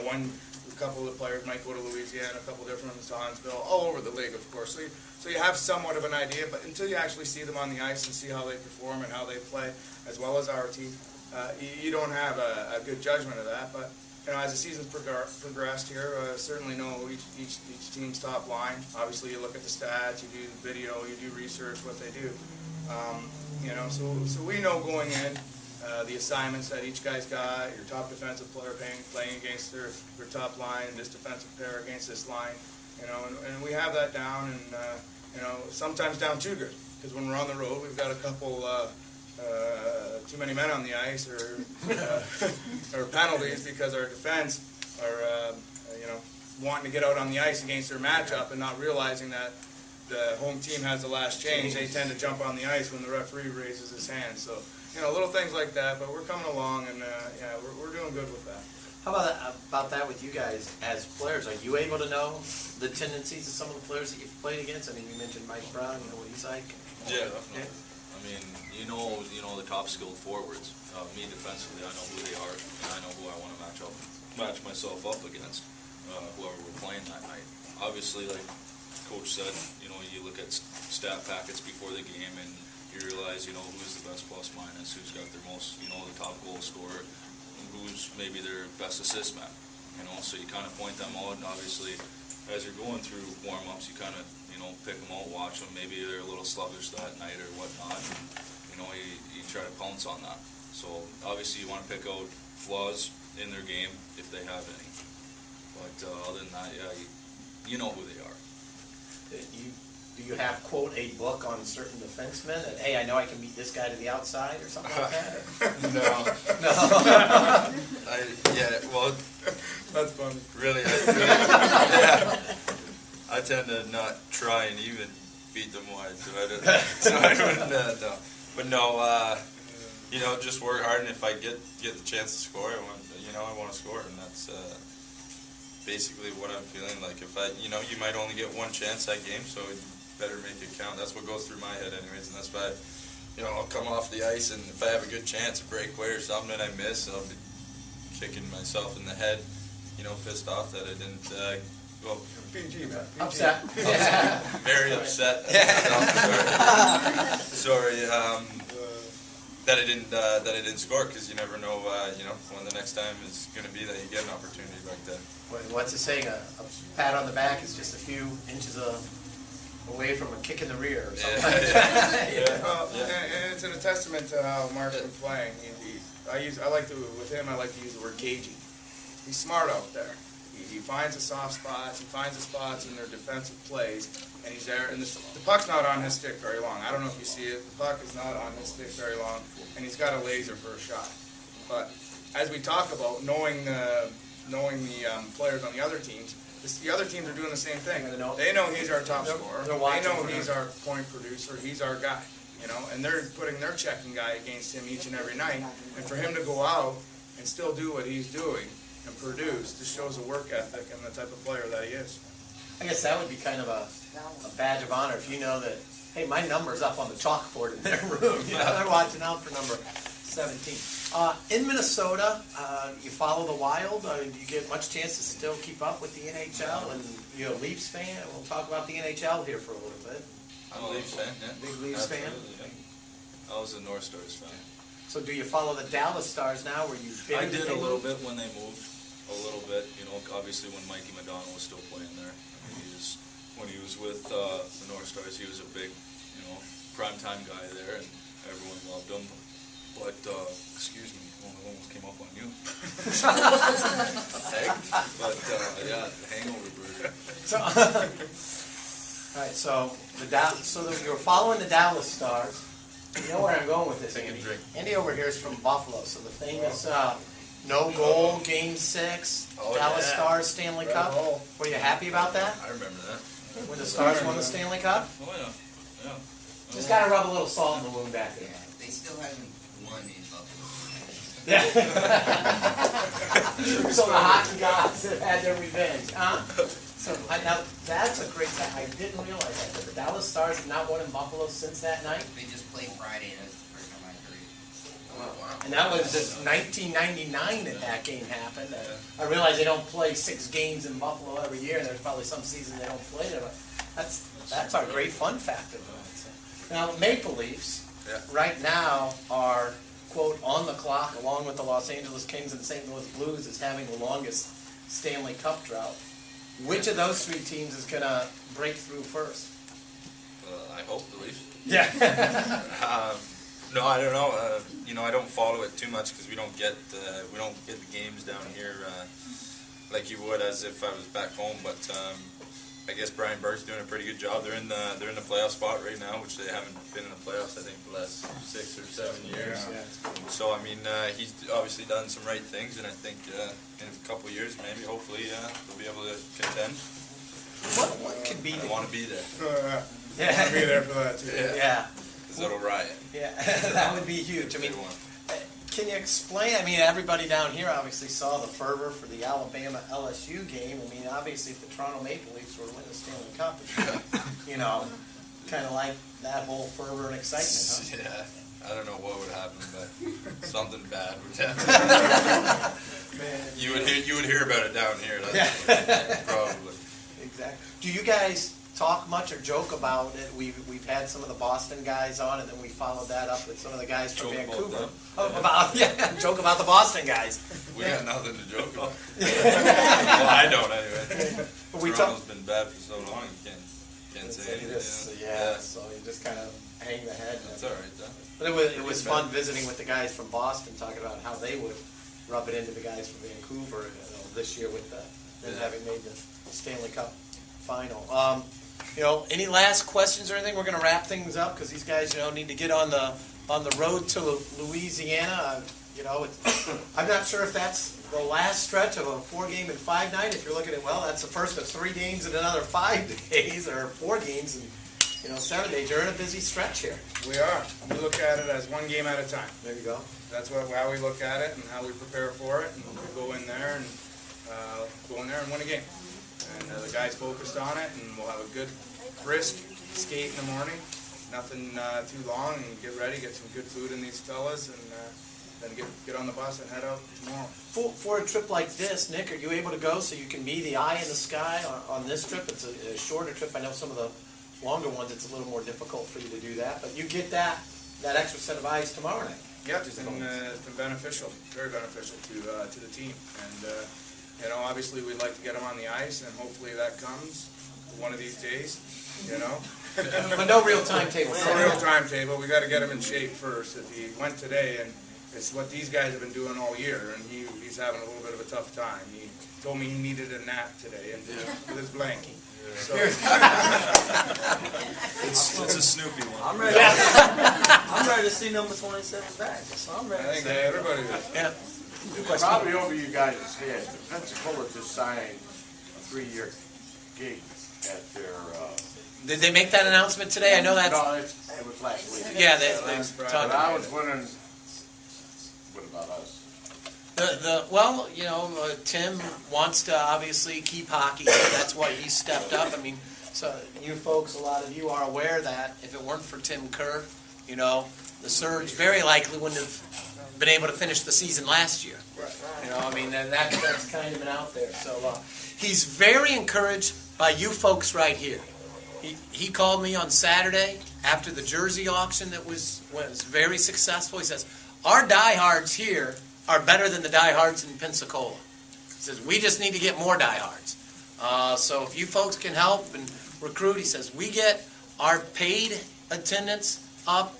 couple of the players might go to Louisiana, a couple different ones to Huntsville, all over the league, of course. So you have somewhat of an idea, but until you actually see them on the ice and see how they perform and how they play, as well as our team, you don't have a good judgment of that. But as the season's progressed here, certainly know each team's top line. Obviously, you look at the stats, you do the video, you do research what they do. So we know going in the assignments that each guy's got, your top defensive player playing against their top line, this defensive pair against this line, and we have that down, and sometimes down too good, because when we're on the road, we've got a couple too many men on the ice or penalties because our defense are wanting to get out on the ice against their matchup and not realizing that the home team has the last change. They tend to jump on the ice when the referee raises his hand. So, little things like that, but we're coming along, and we're doing good with that.
How about that with you guys as players? Are you able to know the tendencies of some of the players that you've played against? I mean, you mentioned Mike Brown, what he's like.
Yeah, definitely. I mean, you know the top skilled forwards. Me defensively, I know who they are, and I know who I want to match myself up against, whoever we're playing that night. Obviously, like Coach said, you look at stat packets before the game, and you realize, who's the best plus minus, who's got their most, the top goal scorer, who's maybe their best assist man. So you kind of point them out, and obviously, as you're going through warm-ups, you kind of, pick them out, watch them. Maybe they're a little sluggish that night or whatnot, and, you try to pounce on that. So obviously, you want to pick out flaws in their game if they have any. But other than that, you know who they are.
Do you have, quote, a book on certain defensemen that, hey, I know I can beat this guy to the outside or something like that?
No. Well,
that's funny.
Really, I tend to not try and even beat them wide, so I wouldn't, no. But no, just work hard, and if I get the chance to score, I want to score, and that's basically what I'm feeling like. If you might only get one chance that game, so you better make it count. That's what goes through my head anyways, and that's why, I'll come off the ice, and if I have a good chance, a breakaway or something, and I miss, I'll be kicking myself in the head, pissed off that I didn't,
PG, man.
Upset.
Very upset. Sorry. That I didn't score, because you never know, when the next time is going to be that you get an opportunity like that.
What's it saying? A pat on the back is just a few inches away from a kick in the rear or something like that.
And it's a testament to how Mark's been playing. I like to use the word cagey. He's smart out there. He finds the soft spots, he finds the spots in their defensive plays, and he's there. And the puck's not on his stick very long. I don't know if you see it. The puck is not on his stick very long, and he's got a laser for a shot. But as we talk about knowing the players on the other teams, the other teams are doing the same thing. They know he's our top scorer. They know he's our point producer. He's our guy. And they're putting their checking guy against him each and every night. And for him to go out and still do what he's doing and produce just shows the work ethic and the type of player that he is.
I guess that would be kind of a badge of honor if you know that, hey, my number's up on the chalkboard in their room. They're watching out for number 17. In Minnesota, you follow the Wild. Do you get much chance to still keep up with the NHL? And you're a Leafs fan. We'll talk about the NHL here for a little bit.
I'm a Leafs fan, yeah.
Big Leafs fan?
Yeah. I was a North Stars fan.
So do you follow the Dallas Stars now? Where you've been?
I did a little bit when they moved. A little bit, obviously when Mikey Madonna was still playing there. When he was with the North Stars, he was a big, primetime guy there, and everyone loved him. But, excuse me, one almost came up on you. But, yeah, hangover burger.
So, all right, so you're following the Dallas Stars. You know where I'm going with this,
Take a
Andy.
drink.
Andy over here is from Buffalo, so the famous no goal Game 6 Dallas Stars Stanley Cup. Were you happy about that?
I remember that.
When the Stars won the Stanley Cup?
Oh, yeah. Yeah.
Just got to rub a little salt in the wound back there.
They still haven't won in Buffalo.
Yeah. So the hockey gods have had their revenge, huh? So now that's a great fact. I didn't realize that the Dallas Stars have not won in Buffalo since that night.
They just played Friday, and that was the first time I heard it.
And that was just 1999 that game happened. I realize they don't play 6 games in Buffalo every year, and there's probably some seasons they don't play there. But that's our great fun factor. Now, Maple Leafs right now are, quote, on the clock, along with the Los Angeles Kings and St. Louis Blues, as having the longest Stanley Cup drought. Which of those 3 teams is going to break through first?
I hope the Leafs.
Yeah.
No, I don't know. I don't follow it too much because we don't get the games down here like you would as if I was back home. But I guess Brian Burke's doing a pretty good job. They're in the playoff spot right now, which they haven't been in the playoffs I think the last 6 or 7 years.
Yeah.
So I mean, he's obviously done some right things, and I think in a couple of years, maybe hopefully they'll be able to contend.
What could be?
I want to be there.
Yeah.
I'll be there for that too.
Yeah.
Little riot.
Yeah, that would be huge. I mean, can you explain? I mean, everybody down here obviously saw the fervor for the Alabama LSU game. I mean, obviously, if the Toronto Maple Leafs were to win the Stanley Cup, kind of like that whole fervor and excitement, huh?
Yeah, I don't know what would happen, but something bad would happen. You would hear about it down here. That's probably.
Exactly. Do you guys talk much or joke about it? We've had some of the Boston guys on, and then we followed that up with some of the guys from Vancouver. Joke about the Boston guys.
We got nothing to joke about. Well, I don't anyway. Toronto's been bad for so long, you can't say anything.
So you just kind of hang the head.
That's all right, though.
But it was fun visiting with the guys from Boston, talking about how they would rub it into the guys from Vancouver this year with them having made the Stanley Cup final. Any last questions or anything? We're going to wrap things up because these guys, need to get on the road to Louisiana. I'm not sure if that's the last stretch of a 4-game and 5-night. If you're looking at, that's the first of 3 games in another 5 days, or 4 games in 7 days. You're in a busy stretch here.
We are. We look at it as 1 game at a time.
There you go.
That's how we look at it and how we prepare for it, and we go in there and win a game. And the guys focused on it, and we'll have a good, brisk skate in the morning. Nothing too long, and get ready, get some good food in these fellas, and then get on the bus and head out tomorrow.
For a trip like this, Nick, are you able to go so you can be the eye in the sky on this trip? It's a shorter trip. I know some of the longer ones, it's a little more difficult for you to do that, but you get that extra set of eyes tomorrow night.
Yeah, it's been beneficial, very beneficial to the team. And obviously we'd like to get them on the ice, and hopefully that comes one of these days.
But no real timetable.
No real timetable. We got to get him in shape first. If he went today, and it's what these guys have been doing all year, and he's having a little bit of a tough time. He told me he needed a nap today, and with his blankie. So.
It's a Snoopy one.
I'm ready. I'm ready to see number 27 back. So I'm ready.
I think everybody is.
Yeah.
Probably over you guys' head. Pensacola just signed a 3-year gig at their.
Did they make that announcement today? I know that's.
No, it was last week.
Yeah, they
But
talked
I
about
was wondering, what about us?
Tim wants to obviously keep hockey. That's why he stepped up. I mean, so you folks, a lot of you are aware that if it weren't for Tim Kerr, the Surge very likely wouldn't have been able to finish the season last year. That's kind of been out there. So he's very encouraged by you folks right here. He called me on Saturday after the jersey auction that was very successful. He says, our diehards here are better than the diehards in Pensacola. He says, we just need to get more diehards. So if you folks can help and recruit, he says, we get our paid attendance up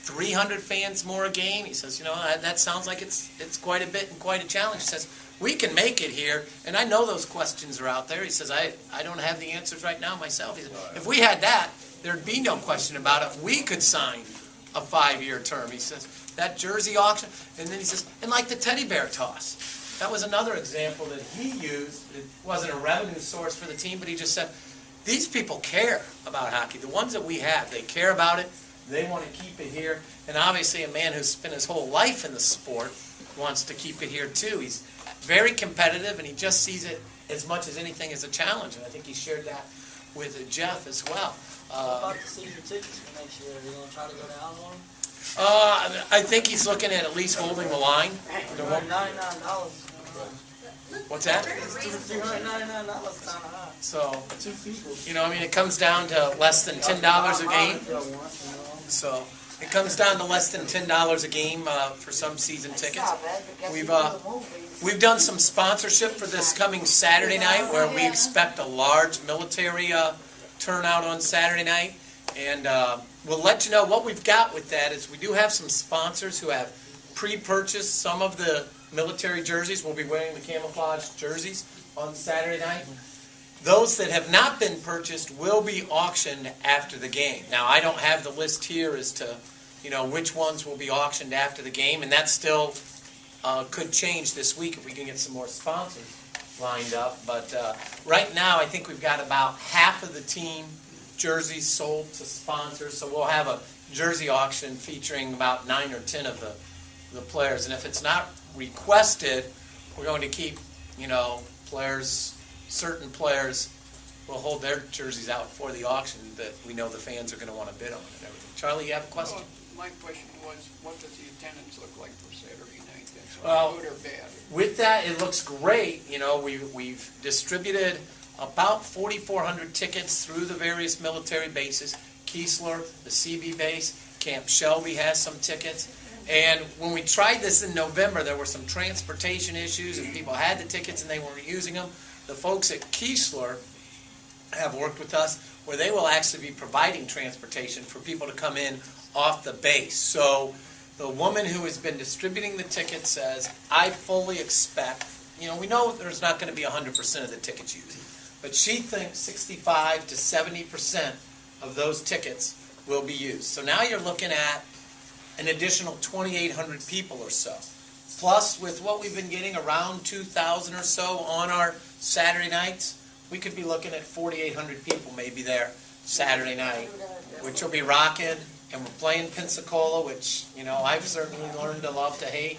300 fans more a game. He says, that sounds like it's quite a bit and quite a challenge. He says, we can make it here, and I know those questions are out there. He says, I don't have the answers right now myself. He says, if we had that, there'd be no question about it. We could sign a 5-year term. He says, that jersey auction, and then he says, and like the teddy bear toss. That was another example that he used. It wasn't a revenue source for the team, but he just said, these people care about hockey. The ones that we have, they care about it. They want to keep it here. And obviously a man who's spent his whole life in the sport wants to keep it here too. He's very competitive, and he just sees it as much as anything as a challenge. And I think he shared that with Jeff as well.
What about the season tickets for next year? Are you going to try to go down on them?
I think he's looking at least holding the line.
$99.
What's that?
$399 kind of high.
So,
2 people.
it comes down to less than $10 a game. So, it comes down to less than $10 a game for some season tickets. We've done some sponsorship for this coming Saturday night, where we expect a large military turnout on Saturday night. And we'll let you know what we've got with that. Is we do have some sponsors who have pre-purchased some of the military jerseys. We'll be wearing the camouflage jerseys on Saturday night. Those that have not been purchased will be auctioned after the game. Now, I don't have the list here as to, which ones will be auctioned after the game, and that still could change this week if we can get some more sponsors lined up. But right now, I think we've got about half of the team jerseys sold to sponsors, so we'll have a jersey auction featuring about 9 or 10 of the players. And if it's not requested, we're going to keep, certain players will hold their jerseys out for the auction that we know the fans are going to want to bid on and everything. Charlie, you have a question?
My question was, what does the attendance look like for Saturday night? That's
Well,
good or bad?
With that, it looks great. We've distributed about 4,400 tickets through the various military bases. Keesler, the CB base, Camp Shelby has some tickets. And when we tried this in November, there were some transportation issues, and people had the tickets and they weren't using them. The folks at Keesler have worked with us where they will actually be providing transportation for people to come in off the base. So the woman who has been distributing the tickets says, I fully expect, we know there's not going to be 100% of the tickets used, but she thinks 65 to 70% of those tickets will be used. So now you're looking at an additional 2,800 people or so. Plus, with what we've been getting, around 2,000 or so on our Saturday nights, we could be looking at 4,800 people maybe there Saturday night, which will be rocking. And we're playing Pensacola, which, I've certainly learned to love to hate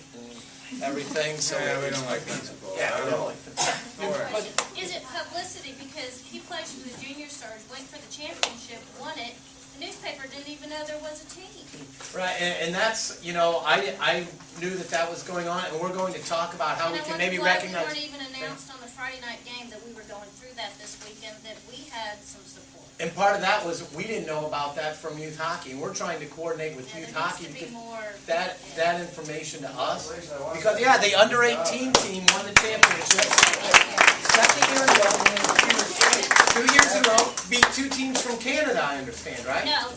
and everything. So
Yeah, we don't like Pensacola.
Yeah, we don't like Pensacola.
Is it publicity? Because he played for the Junior Stars, went for the championship, won it. The newspaper didn't even know there was a team.
Right, and that's, I knew that was going on, and we're going to talk about how we can maybe recognize.
We weren't even announced on the Friday night game that we were going through that this weekend, that we had some support.
And part of that was we didn't know about that from youth hockey, and we're trying to coordinate with youth hockey to get that information to us. Because the under 18 team won the championship. Second year in a row, 2 years in a row, beat 2 teams from Canada, I understand, right?
No,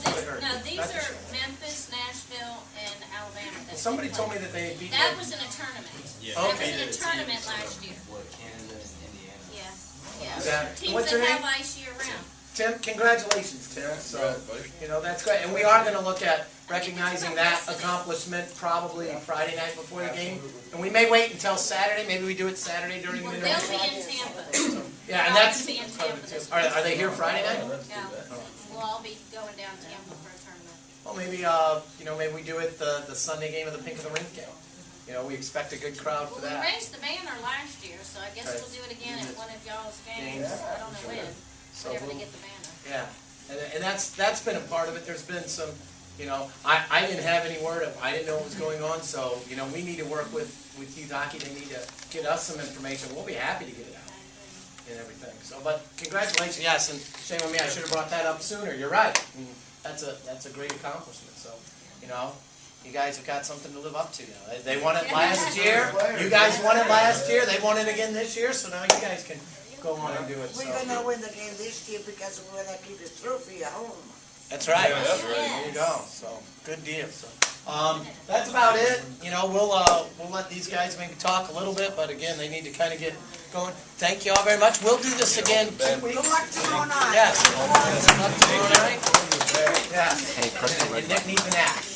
these are Memphis, Nashville, and Alabama.
Somebody told me that they beat.
That was in a tournament.
Yeah.
That
Okay.
was in a tournament last year.
Canada and Indiana.
Yeah. Teams
What's
that
your name?
have ice year round.
Tim, congratulations, Tim. So, that's great. And we are going to look at recognizing that accomplishment probably Friday night before the game. And we may wait until Saturday. Maybe we do it Saturday during the
They'll
middle.
be in Tampa.
Yeah, and that's. Are they here Friday night?
No, we'll all be going down to Tampa for a tournament.
Well, maybe maybe we do it the Sunday game of the Pink of the Rink game. We expect a good crowd for
Well,
that.
we raised the banner last year, so I guess we'll do it again at one of y'all's games. I don't know when. Whenever they get the banner.
Yeah, and that's been a part of it. There's been some, I didn't have any word. I didn't know what was going on. So, we need to work with youth hockey. They need to get us some information. We'll be happy to get it out and everything. So, but congratulations. Yes, and shame on me. I should have brought that up sooner. You're right. And that's a great accomplishment. So, you guys have got something to live up to now. They won it last year. You guys won it last year. They won it again this year. So now you guys can go on and do it.
We're gonna win the game this year because we're gonna keep the trophy at home.
That's right.
Yeah, that's right.
There you go. So good deal. So that's about it. You know, we'll let these guys maybe talk a little bit, but again, they need to kind of get going. Thank you all very much. We'll do this again 2 weeks.
Good luck tomorrow night.
Yes. Good luck tomorrow night. Yeah. And Nick needs an act.